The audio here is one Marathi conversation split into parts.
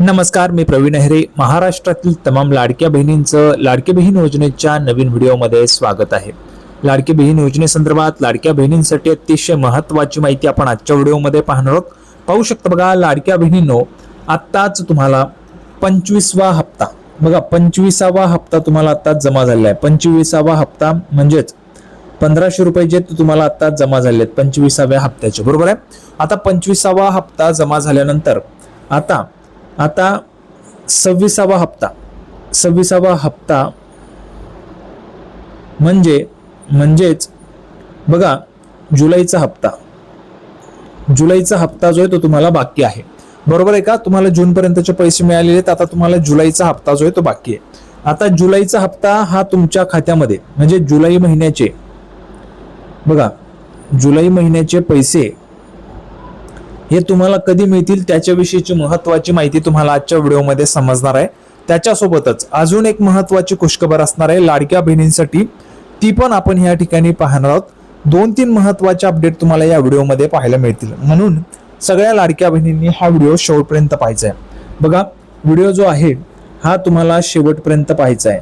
नमस्कार, मी प्रवीण अहेरे. महाराष्ट्रातील तमाम लाडक्या बहिणींचं लाडकी बहीण योजनेच्या नवीन व्हिडिओमध्ये स्वागत आहे. लाडकी बहीण योजनेसंदर्भात लाडक्या बहिणींसाठी अतिशय महत्त्वाची माहिती आपण आजच्या व्हिडिओमध्ये पाहणार आहोत. पाहू शकता बघा, लाडक्या बहिणींनो, आत्ताच तुम्हाला 25वा हप्ता बघा, 25वा हप्ता तुम्हाला आत्ताच जमा झालेला आहे. 25वा हप्ता म्हणजेच 1500 रुपये जे तुम्हाला आत्ताच जमा झाले आहेत 25व्या हप्त्याचे, बरोबर आहे. आता 25वा हप्ता जमा झाल्यानंतर आता 26वा हप्ता म्हणजेच बघा, जुलैचा हप्ता जो आहे तो तुम्हाला बाकी आहे, बरोबर आहे का. तुम्हाला जून पर्यंतचे पैसे मिळालेले आहेत, आता तुम्हाला जुलैचा हप्ता जो आहे तो बाकी आहे. आता जुलैचा हप्ता हा तुमच्या खात्यामध्ये म्हणजे जुलै महिन्याचे बघा, जुलै महिन्याचे पैसे हे तुम्हाला कधी मिळतील त्याच्याविषयीची महत्त्वाची माहिती तुम्हाला आजच्या व्हिडिओमध्ये समजणार आहे. त्याच्यासोबतच अजून एक महत्त्वाची खुशखबर असणार आहे लाडक्या बहिणींसाठी, ती पण आपण या ठिकाणी पाहणार आहोत. 2-3 महत्त्वाचे अपडेट तुम्हाला या व्हिडिओमध्ये पाहायला मिळतील, म्हणून सगळ्या लाडक्या बहिणींनी हा व्हिडिओ शेवटपर्यंत पाहायचा आहे. बघा, व्हिडिओ जो आहे हा तुम्हाला शेवटपर्यंत पाहायचा आहे,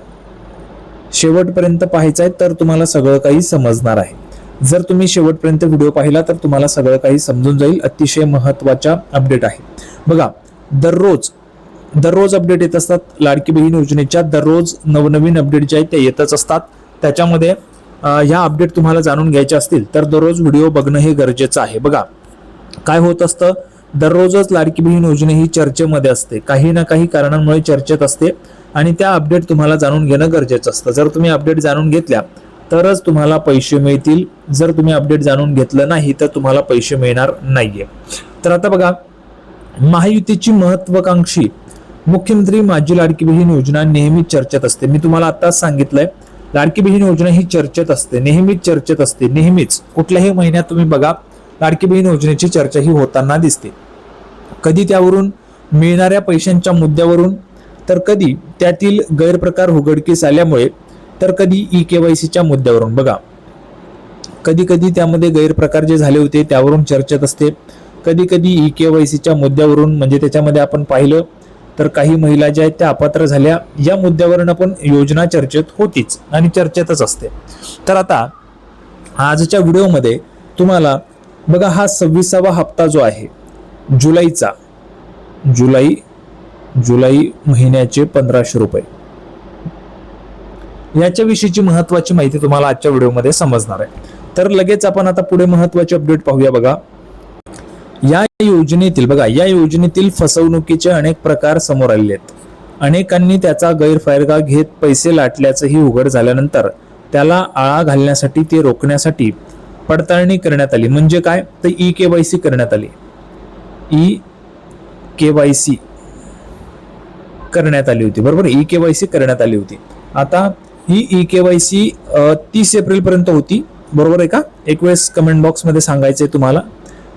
तर तुम्हाला सगळं काही समजणार आहे. जर तुम्ही शेवटपर्यंत व्हिडिओ पाहिला तर तुम्हाला सगळं काही समजून जाईल. अतिशय महत्त्वाचा अपडेट आहे. बघा, दररोज अपडेट येत असतात. लाडकी बहीण योजनेच्या दररोज नवनवीन अपडेट जे आहेत ते येतच असतात. त्याच्यामध्ये ह्या अपडेट तुम्हाला जाणून घ्यायचे असतील तर दररोज व्हिडिओ बघणं हे गरजेचं आहे. बघा, काय होत असतं, दररोजच लाडकी बहीण योजना ही चर्चेमध्ये असते, काही ना काही कारणांमुळे चर्चेत असते आणि त्या अपडेट तुम्हाला जाणून घेणं गरजेचं असतं. जर तुम्ही अपडेट जाणून घेतल्या तरच तुम्हाला पैसे मिळतील. जर तुम्ही अपडेट जाणून घेतलं नाही तर तुम्हाला पैसे मिळणार नाहीये. तर आता बघा, महायुतीची महत्वाकांक्षी मुख्यमंत्री माझी लाडकी बहीण योजना नेहमीच चर्चेत असते. मी तुम्हाला आताच सांगितलंय, लाडकी बहीण योजना ही चर्चेत असते, नेहमीच चर्चेत असते. नेहमीच कुठल्याही महिन्यात तुम्ही बघा, लाडकी बहीण योजनेची चर्चा ही होताना दिसते. कधी त्यावरून मिळणाऱ्या पैशांच्या मुद्द्यावरून, तर कधी त्यातील गैरप्रकार उघडकीस आल्यामुळे, तर कधी EKYCच्या मुद्द्यावरून. बघा, कधी कधी त्यामध्ये गैरप्रकार जे झाले होते त्यावरून चर्चेत असते, कधी कधी EKYCच्या मुद्द्यावरून, म्हणजे त्याच्यामध्ये आपण पाहिलं तर काही महिला ज्या आहेत त्या अपात्र झाल्या, या मुद्द्यावरून पण योजना चर्चेत होतीच आणि चर्चेतच असते. तर आता आजच्या व्हिडिओमध्ये तुम्हाला बघा, हा 26वा हप्ता जो आहे जुलैचा, जुलै महिन्याचे 1500 रुपये, याच्याविषयीची महत्वाची माहिती तुम्हाला आजच्या व्हिडिओमध्ये समजणार आहे. तर लगेच आपण आता पुढे महत्वाचे अपडेट पाहूया. बघा, या योजनेतील फसवणुकीचे अनेक प्रकार समोर आले आहेत. अनेकांनी त्याचा गैरफायदा घेत पैसे लाटल्याचंही उघड झाल्यानंतर त्याला आळा घालण्यासाठी, ते रोखण्यासाठी पडताळणी करण्यात आली. म्हणजे काय, तर EKYC करण्यात आली. EKYC करण्यात आली होती, बरोबर. EKYC करण्यात आली होती. आता ही EKYC 30 एप्रिल पर्यंत होती, बरोबर आहे का. एक वेळेस कमेंट बॉक्स मध्ये सांगायचंय तुम्हाला,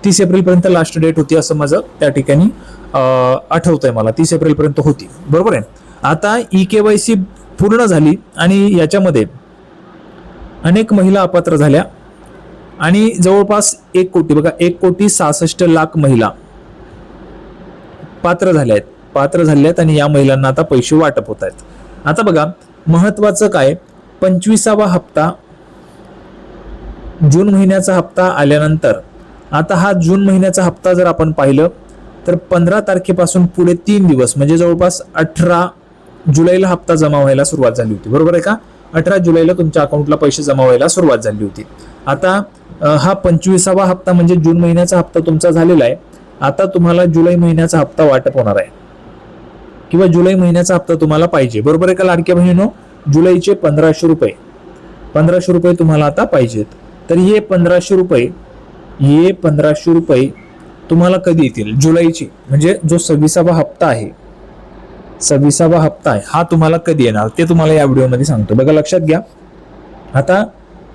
30 एप्रिल पर्यंत लास्ट डेट होती असं माझं त्या ठिकाणी आठवतंय मला. 30 एप्रिल पर्यंत होती, बरोबर आहे. आता EKYC पूर्ण झाली आणि याच्यामध्ये अनेक महिला अपात्र झाल्या आणि जवळपास 1 कोटी, बघा, 1,66,00,000 महिला पात्र झाल्या आहेत आणि या महिलांना आता पैसे वाटप होत आहेत. आता बघा, महत्वाचं काय, 25वा हप्ता, जून महिन्याचा हप्ता आल्यानंतर आता हा जून महिन्याचा हप्ता जर आपण पाहिलं तर 15 तारखेपासून पुढे 3 दिवस म्हणजे जवळपास 18 जुलैला हप्ता जमा व्हायला सुरुवात झाली होती, बरोबर आहे का. 18 जुलैला तुमच्या अकाउंटला पैसे जमा व्हायला सुरुवात झाली होती. आता हा 25वा हप्ता म्हणजे जून महिन्याचा हप्ता तुमचा झालेला आहे. आता तुम्हाला जुलै महिन्याचा हप्ता वाटप होणार आहे किंवा जुलै महिन्याचा हप्ता तुम्हाला पाहिजे, बरोबर आहे का लाडक्या बहिणींनो. जुलैचे 1500 रुपये तुम्हाला आता पाहिजेत. तर हे 1500 रुपये तुम्हाला कधी येतील, जुलैचे, म्हणजे जो 26वा हप्ता आहे हा तुम्हाला कधी येणार ते तुम्हाला या व्हिडिओमध्ये सांगतो. बघा, लक्षात घ्या. आता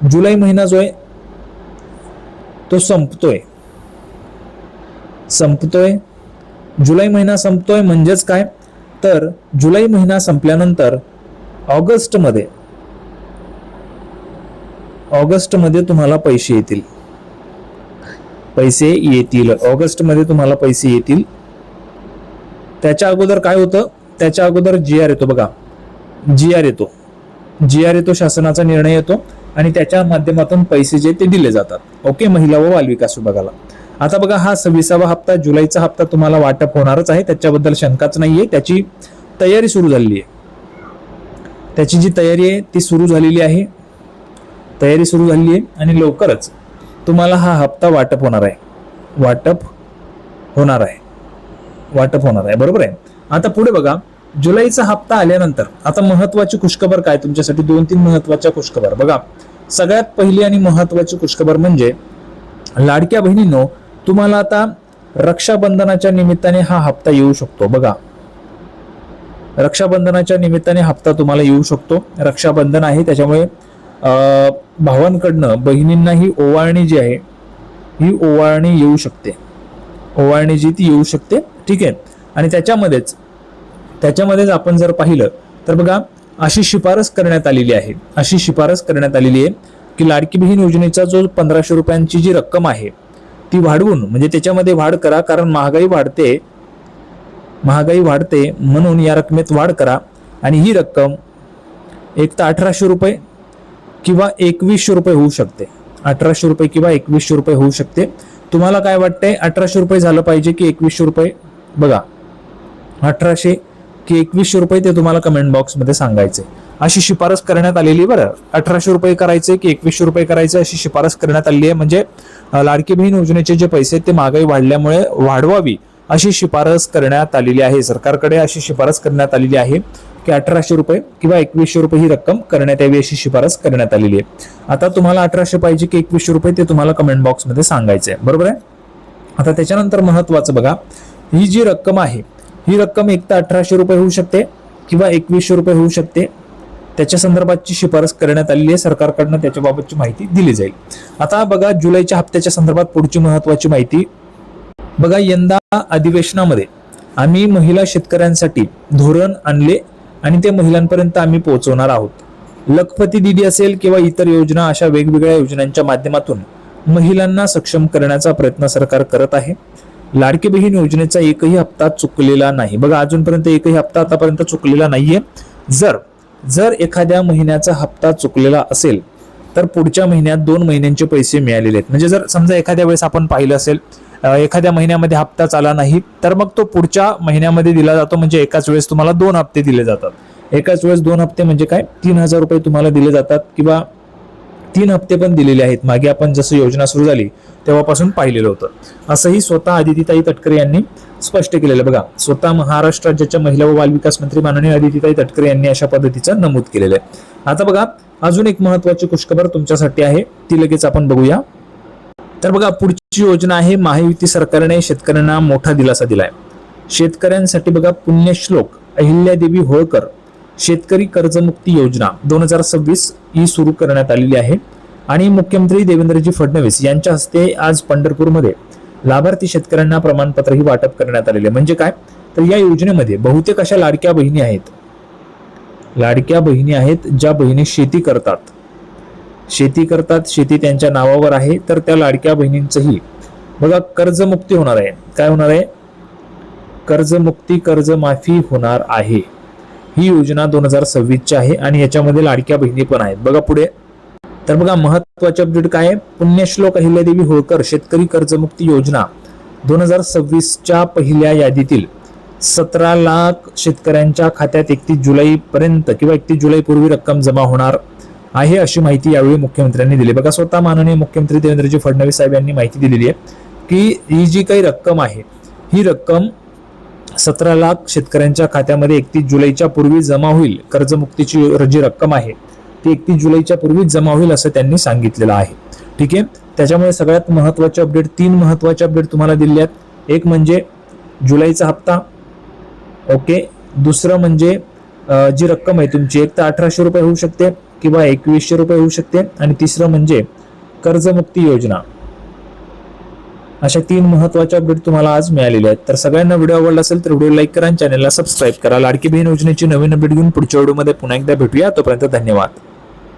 जुलै महिना जो आहे तो संपतोय. जुलै महिना संपतोय म्हणजेच काय, तर जुलै महिना संपल्यानंतर ऑगस्ट मध्ये तुम्हाला पैसे येतील. ऑगस्ट मध्ये तुम्हाला पैसे येतील. त्याच्या अगोदर काय होतं, त्याच्या अगोदर GR येतो बघा, GR येतो, शासनाचा निर्णय येतो आणि त्याच्या माध्यमातून पैसे जे ते दिले जातात. ओके, महिला व बालविकास विभागाला. आता बघा हा 26वा हप्ता, जुलैचा हप्ता तुम्हाला वाटप होणारच आहे, त्याच्याबद्दल शंकाच नाहीये. त्याची तयारी सुरू झालेली आहे, त्याची जी तयारी आहे ती सुरू झालेली आहे, आणि लवकरच तुम्हाला हा हप्ता वाटप होणार आहे, बरोबर आहे. आता पुढे बघा, जुलैचा हप्ता आल्यानंतर आता महत्वाची खुशखबर काय तुमच्यासाठी, 2-3 महत्वाच्या खुशखबर बघा. सगळ्यात पहिली आणि महत्वाची खुशखबर म्हणजे लाडक्या बहिणींनो, तुम्हाला आता रक्षाबंधनाच्या निमित्ताने हा हप्ता येऊ शकतो. बघा, रक्षाबंधनाच्या निमित्ताने हप्ता तुम्हाला येऊ शकतो. रक्षाबंधन आहे त्याच्यामुळे भावांकडनं बहिणींना ही ओवाळणी जी आहे, ही ओवाळणी येऊ शकते, ओवाळणी जी ती येऊ शकते. ठीक आहे, आणि त्याच्यामध्येच आपण जर पाहिलं तर बघा, अशी शिफारस करण्यात आलेली आहे की लाडकी बहीण योजनेचा जो 1500 रुपयांची जी रक्कम आहे ती वाढवून, म्हणजे त्याच्यामध्ये वाढ करा, कारण महागाई वाढते म्हणून या रकमेत वाढ करा. आणि ही रक्कम एक तर 1800 रुपये किंवा 2100 रुपये होऊ शकते. 1800 रुपये किंवा 2100 रुपये होऊ शकते. तुम्हाला काय वाटतंय, 1800 रुपये झालं पाहिजे की 2100 रुपये? बघा, 1800 की 2100 रुपये ते तुम्हाला कमेंट बॉक्समध्ये सांगायचे. अशी शिफारस करण्यात आलेली, बरं, 1800 रुपये करायचे की 2100 रुपये करायचे अशी शिफारस करण्यात आली आहे. म्हणजे लाडकी बहीण योजनेचे जे पैसे ते महागाई वाढल्यामुळे वाढवावी अशी शिफारस करण्यात आलेली आहे. सरकारकडे अशी शिफारस करण्यात आलेली आहे की 1800 रुपये किंवा 2100 रुपये ही रक्कम करण्यात यावी अशी शिफारस करण्यात आलेली आहे. आता तुम्हाला 1800 पाहिजे की 2100 रुपये ते तुम्हाला कमेंट बॉक्समध्ये सांगायचं आहे, बरोबर आहे. आता त्याच्यानंतर महत्वाचं बघा, ही जी रक्कम आहे ही रक्कम एक तर 1800 रुपये होऊ शकते किंवा 2100 रुपये होऊ शकते. त्याच्या संदर्भातची शिफारस करण्यात आलेली आहे, सरकारकडनं त्याच्याबाबतची माहिती दिली जाईल. आता बघा, जुलैच्या हप्त्याच्या संदर्भात पुढची महत्वाची माहिती बघा. यंदा अधिवेशनामध्ये आम्ही महिला शेतकऱ्यांसाठी धोरण आणले आणि ते महिलांपर्यंत आम्ही पोहोचवणार आहोत. लखपती दीदी असेल किंवा इतर योजना, अशा वेगवेगळ्या योजनांच्या माध्यमातून महिलांना सक्षम करण्याचा प्रयत्न सरकार करत आहे. लाडकी बहीण योजनेचा एकही हप्ता चुकलेला नाही. बघा, अजूनपर्यंत एकही हप्ता आतापर्यंत चुकलेला नाहीये. जर एखाद्या महिन्याचा हप्ता चुकलेला असेल तर पुढच्या महिन्यात 2 महिन्यांचे पैसे मिळालेले आहेत. म्हणजे जर समजा एखाद्या वेळेस आपण पाहिलं असेल, एखाद्या महिन्यामध्ये हप्ता आला नाही तर मग तो पुढच्या महिन्यामध्ये दिला जातो. म्हणजे एकाच वेळेस तुम्हाला 2 हप्ते दिले जातात. एकाच वेळेस 2 हप्ते म्हणजे काय, 3000 रुपये तुम्हाला दिले जातात, किंवा 3 हप्ते पण दिलेले आहेत. मागे आपण जसं योजना सुरू झाली तेव्हापासून पाहिलेलं होतं. असंही स्वतः आदितीताई तटकरे यांनी स्पष्ट केलेलं. बघा, स्वतः महाराष्ट्र राज्याच्या महिला व बालविकास मंत्री माननीय आदितीताई तटकरे यांनी अशा पद्धतीचं नमूद केलेलं आहे. आता बघा, अजून एक महत्वाची खुशखबर तुमच्यासाठी आहे, ती लगेच आपण बघूया. तर बघा, पुढची योजना आहे, महायुती सरकारने शेतकऱ्यांना मोठा दिलासा दिलाय. शेतकऱ्यांसाठी बघा, पुण्यश्लोक अहिल्यादेवी होळकर शेतकरी कर्जमुक्ती योजना 2026 ही सुरू करण्यात आलेली आहे. आणि मुख्यमंत्री देवेंद्रजी फडणवीस यांच्या हस्ते आज पंढरपूरमध्ये लाभार्थी शेतकऱ्यांना प्रमाणपत्रही वाटप करण्यात आलेले. म्हणजे काय, तर या योजनेमध्ये बहुतेक अशा लाडक्या बहिणी आहेत ज्या बहिणी शेती करतात, शेती त्यांच्या नावावर आहे, तर त्या लाडक्या बहिणींचंही बघा कर्जमुक्ती होणार आहे. काय होणार आहे, कर्जमाफी होणार आहे. ही योजना 2026 आहे आणि याच्यामध्ये लाडक्या बहिणी पण आहेत. बघा पुढे, तर बघा, महत्वाचे अपडेट काय आहे, पुण्यश्लोक अहिल्यादेवी होळकर शेतकरी कर्जमुक्ती योजना 2026च्या पहिल्या यादीतील 17 लाख शेतकऱ्यांच्या खात्यात 31 जुलैपर्यंत किंवा 31 जुलैपूर्वी रक्कम जमा होणार आहे, अशी माहिती यावेळी मुख्यमंत्र्यांनी दिली. बघा, स्वतः माननीय मुख्यमंत्री देवेंद्रजी फडणवीस साहेब यांनी माहिती दिलेली आहे की ही जी काही रक्कम आहे ही रक्कम 17 लाख शेतकऱ्यांच्या खात्यामध्ये 31 जुलैच्या पूर्वी जमा होईल. कर्जमुक्तीची जी रक्कम आहे ती 31 जुलैच्या पूर्वीच जमा होईल असं त्यांनी सांगितलेलं आहे. ठीक आहे, त्याच्यामुळे सगळ्यात महत्वाचे अपडेट, 3 महत्वाचे अपडेट तुम्हाला दिले आहेत. एक म्हणजे जुलैचा हप्ता, ओके. दुसरं म्हणजे जी रक्कम आहे तुमची एक तर 1800 रुपये होऊ शकते किंवा 2100 रुपये होऊ शकते. आणि तिसरं म्हणजे कर्जमुक्ती योजना. अशा 3 महत्वाचे अपडेट तुम्हाला आज मिळालेले आहेत. तर सगळ्यांना व्हिडिओ आवडला असेल तर व्हिडिओ लाईक करा आणि चॅनलला सबस्क्राईब करा. लाडकी बहीण योजनेची नवीन अपडेट घेऊन पुढच्या व्हिडिओमध्ये पुन्हा एकदा भेटूया. तोपर्यंत धन्यवाद.